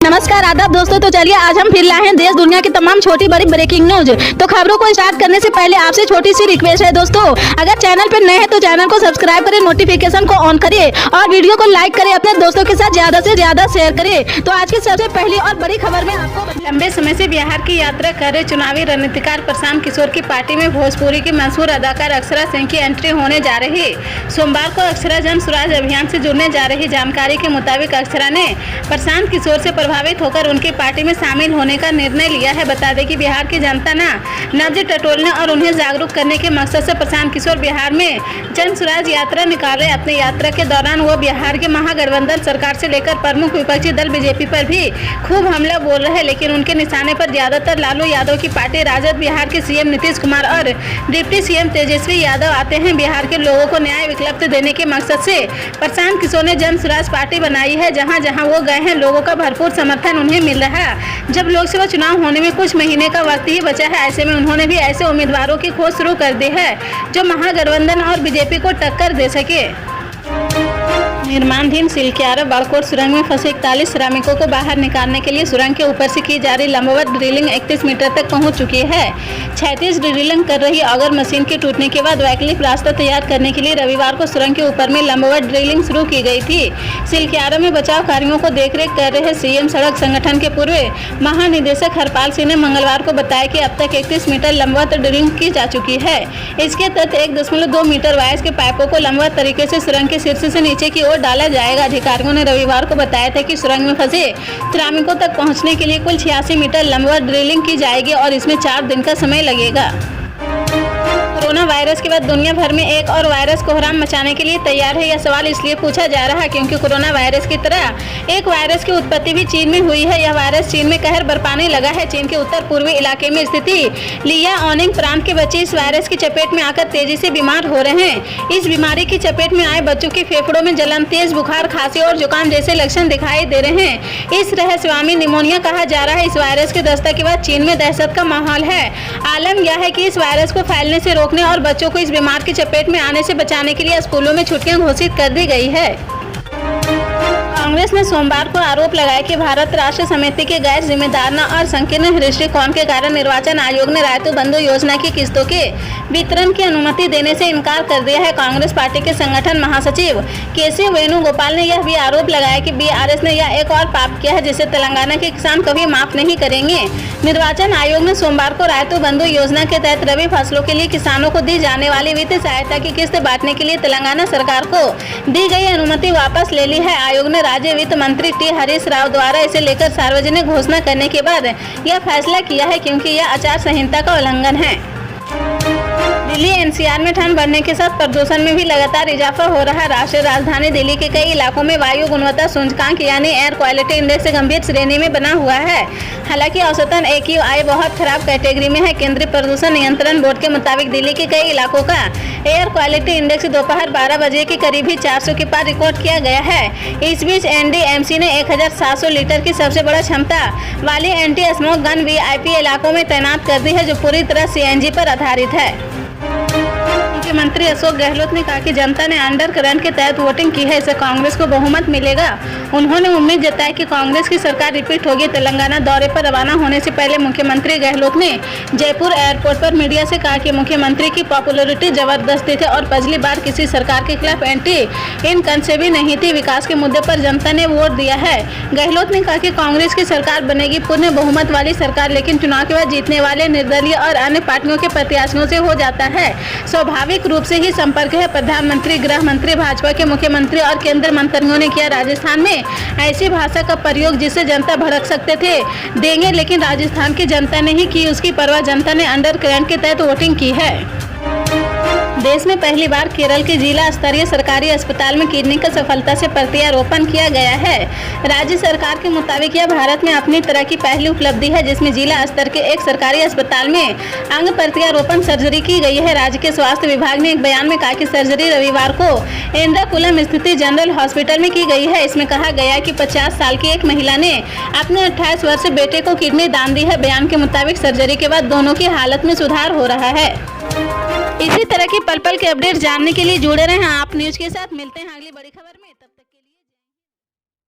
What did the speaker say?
नमस्कार आदाब दोस्तों। तो चलिए आज हम फिर लाए हैं देश दुनिया की तमाम छोटी बड़ी ब्रेकिंग न्यूज। तो खबरों को स्टार्ट करने से पहले आपसे छोटी सी रिक्वेस्ट है दोस्तों, अगर चैनल पर नए हैं तो चैनल को सब्सक्राइब करें, नोटिफिकेशन को ऑन करिए और वीडियो को लाइक करें, अपने दोस्तों के साथ ज्यादा से ज्यादा शेयर करें। तो आज की सबसे पहली और बड़ी खबर में आपको लंबे समय से बिहार की यात्रा कर रहे चुनावी रणनीतिकार प्रशांत किशोर की पार्टी में भोजपुरी की मशहूर अदाकार अक्षरा सिंह की एंट्री होने जा रही। सोमवार को अक्षरा जन स्वराज अभियान से जुड़ने जा रही। जानकारी के मुताबिक अक्षरा ने प्रशांत किशोर से प्रभावित होकर उनकी पार्टी में शामिल होने का निर्णय लिया है। बता दें कि बिहार की जनता नब्ज टटोलने और उन्हें जागरूक करने के मकसद से प्रशांत किशोर बिहार में जन स्वराज यात्रा निकाल रहे। अपनी यात्रा के दौरान वो बिहार के महागठबंधन सरकार से लेकर प्रमुख विपक्षी दल बीजेपी पर भी खूब हमला बोल रहे हैं, लेकिन उनके निशाने पर ज्यादातर लालू यादव की पार्टी राजद, बिहार के सीएम नीतीश कुमार और डिप्टी सीएम तेजस्वी यादव आते हैं। बिहार के लोगों को न्याय विकल्प देने के मकसद से प्रशांत किशोर ने जन स्वराज पार्टी बनाई है। जहां जहां वो गए हैं लोगों का भरपूर समर्थन उन्हें मिल रहा है। जब लोकसभा चुनाव होने में कुछ महीने का वक्त ही बचा है, ऐसे में उन्होंने भी ऐसे उम्मीदवारों की खोज शुरू कर दी है जो महागठबंधन और बीजेपी को टक्कर दे सके। निर्माणाधीन सिलक्यारा बड़कोट सुरंग में फंसे 41 श्रमिकों को बाहर निकालने के लिए सुरंग के ऊपर से की जा रही लंबवत ड्रिलिंग 31 मीटर तक पहुंच चुकी है। 36 ड्रिलिंग कर रही ऑगर मशीन के टूटने के बाद वैकल्पिक रास्ता तैयार करने के लिए रविवार को सुरंग के ऊपर में लंबवत ड्रिलिंग शुरू की गई थी। सिलक्यारा में बचाव कार्यों को देखरेख कर रहे सीएम सड़क संगठन के पूर्व महानिदेशक हरपाल सिंह ने मंगलवार को बताया कि अब तक 31 मीटर लंबवत ड्रिलिंग की जा चुकी है। इसके तहत 1.2 मीटर वायस के पाइपों को लंबवत तरीके से सुरंग के शीर्ष से नीचे की ओर डाला जाएगा। अधिकारियों ने रविवार को बताया था कि सुरंग में फंसे श्रमिकों तक पहुंचने के लिए कुल 86 मीटर लंबवत ड्रिलिंग की जाएगी और इसमें 4 दिन का समय लगेगा। कोरोना वायरस के बाद दुनिया भर में एक और वायरस कोहराम मचाने के लिए तैयार है। यह सवाल इसलिए पूछा जा रहा है क्योंकि कोरोना वायरस की तरह एक वायरस की उत्पत्ति भी चीन में हुई है। यह वायरस चीन में कहर बरपाने लगा है। चीन के उत्तर पूर्वी इलाके में स्थित लियाओनिंग प्रांत के बच्चे इस वायरस की चपेट में आकर तेजी से बीमार हो रहे हैं। इस बीमारी की चपेट में आए बच्चों के फेफड़ों में जलन, तेज बुखार, खांसी और जुकाम जैसे लक्षण दिखाई दे रहे हैं। इस रहस्यवामी निमोनिया कहा जा रहा है। इस वायरस के दस्तक के बाद चीन में दहशत का माहौल है। आलम यह है कि इस वायरस को फैलने से रोकने और बच्चों को इस बीमार की चपेट में आने से बचाने के लिए स्कूलों में छुट्टियां घोषित कर दी गई है। कांग्रेस ने सोमवार को आरोप लगाया कि भारत राष्ट्र समिति के गैर जिम्मेदार और संकीर्ण दृष्टिकोण के कारण निर्वाचन आयोग ने रायतु बंधु योजना की किस्तों के वितरण की अनुमति देने से इनकार कर दिया है। कांग्रेस पार्टी के संगठन महासचिव केसी वेणुगोपाल ने यह भी आरोप लगाया कि बीआरएस ने यह एक और पाप किया है जिसे तेलंगाना के किसान कभी माफ नहीं करेंगे। निर्वाचन आयोग ने सोमवार को रायतु बंधु योजना के तहत रबी फसलों के लिए किसानों को दी जाने वाली वित्तीय सहायता की किस्त बांटने के लिए तेलंगाना सरकार को दी गई अनुमति वापस ले ली है। आयोग ने राज्य वित्त मंत्री टी हरीश राव द्वारा इसे लेकर सार्वजनिक घोषणा करने के बाद यह फैसला किया है क्योंकि यह आचार संहिता का उल्लंघन है। दिल्ली एनसीआर में ठंड बढ़ने के साथ प्रदूषण में भी लगातार इजाफा हो रहा है। राष्ट्रीय राजधानी दिल्ली के कई इलाकों में वायु गुणवत्ता सूचकांक यानी एयर क्वालिटी इंडेक्स गंभीर श्रेणी में बना हुआ है। हालांकि औसतन AQI बहुत खराब कैटेगरी में है। केंद्रीय प्रदूषण नियंत्रण बोर्ड के मुताबिक दिल्ली के कई इलाकों का एयर क्वालिटी इंडेक्स दोपहर 12 बजे के करीब ही 400 के पार रिकॉर्ड किया गया है। इस बीच NDMC ने 1700 लीटर की सबसे बड़ा क्षमता वाली एंटी स्मोक गन VIP इलाकों में तैनात कर दी है जो पूरी तरह CNG पर आधारित है। मुख्यमंत्री अशोक गहलोत ने कहा कि जनता ने अंडर करंट के तहत वोटिंग की है, इससे कांग्रेस को बहुमत मिलेगा। उन्होंने उम्मीद जताई कि कांग्रेस की सरकार रिपीट होगी। तेलंगाना दौरे पर रवाना होने से पहले मुख्यमंत्री गहलोत ने जयपुर एयरपोर्ट पर मीडिया से कहा कि मुख्यमंत्री की पॉपुलरिटी जबरदस्ती थी और पिछली बार किसी सरकार के खिलाफ एंटी इनकंसेबल नहीं थी। विकास के मुद्दे पर जनता ने वोट दिया है। गहलोत ने कहा कि कांग्रेस की सरकार बनेगी पूर्ण बहुमत वाली सरकार, लेकिन चुनाव के बाद जीतने वाले निर्दलीय और अन्य पार्टियों के प्रत्याशियों से हो जाता है। स्वाभाविक रूप से ही संपर्क है। प्रधानमंत्री, गृह मंत्री, भाजपा के मुख्यमंत्री और केंद्रीय मंत्रियों ने किया राजस्थान में ऐसी भाषा का प्रयोग जिससे जनता भड़क सकते थे देंगे, लेकिन राजस्थान की जनता ने ही की उसकी परवाह। जनता ने अंडर करंट के तहत वोटिंग की है। देश में पहली बार केरल के जिला स्तरीय सरकारी अस्पताल में किडनी का सफलता से प्रत्यारोपण किया गया है। राज्य सरकार के मुताबिक यह भारत में अपनी तरह की पहली उपलब्धि है जिसमें जिला स्तर के एक सरकारी अस्पताल में अंग प्रत्यारोपण सर्जरी की गई है। राज्य के स्वास्थ्य विभाग ने एक बयान में कहा कि सर्जरी रविवार को एर्नाकुलम स्थित जनरल हॉस्पिटल में की गई है। इसमें कहा गया कि 50 साल की एक महिला ने अपने 28 वर्षीय बेटे को किडनी दान दी है। बयान के मुताबिक सर्जरी के बाद दोनों की हालत में सुधार हो रहा है। इसी तरह की पल पल के अपडेट जानने के लिए जुड़े रहें आप न्यूज के साथ। मिलते हैं अगली बड़ी खबर में।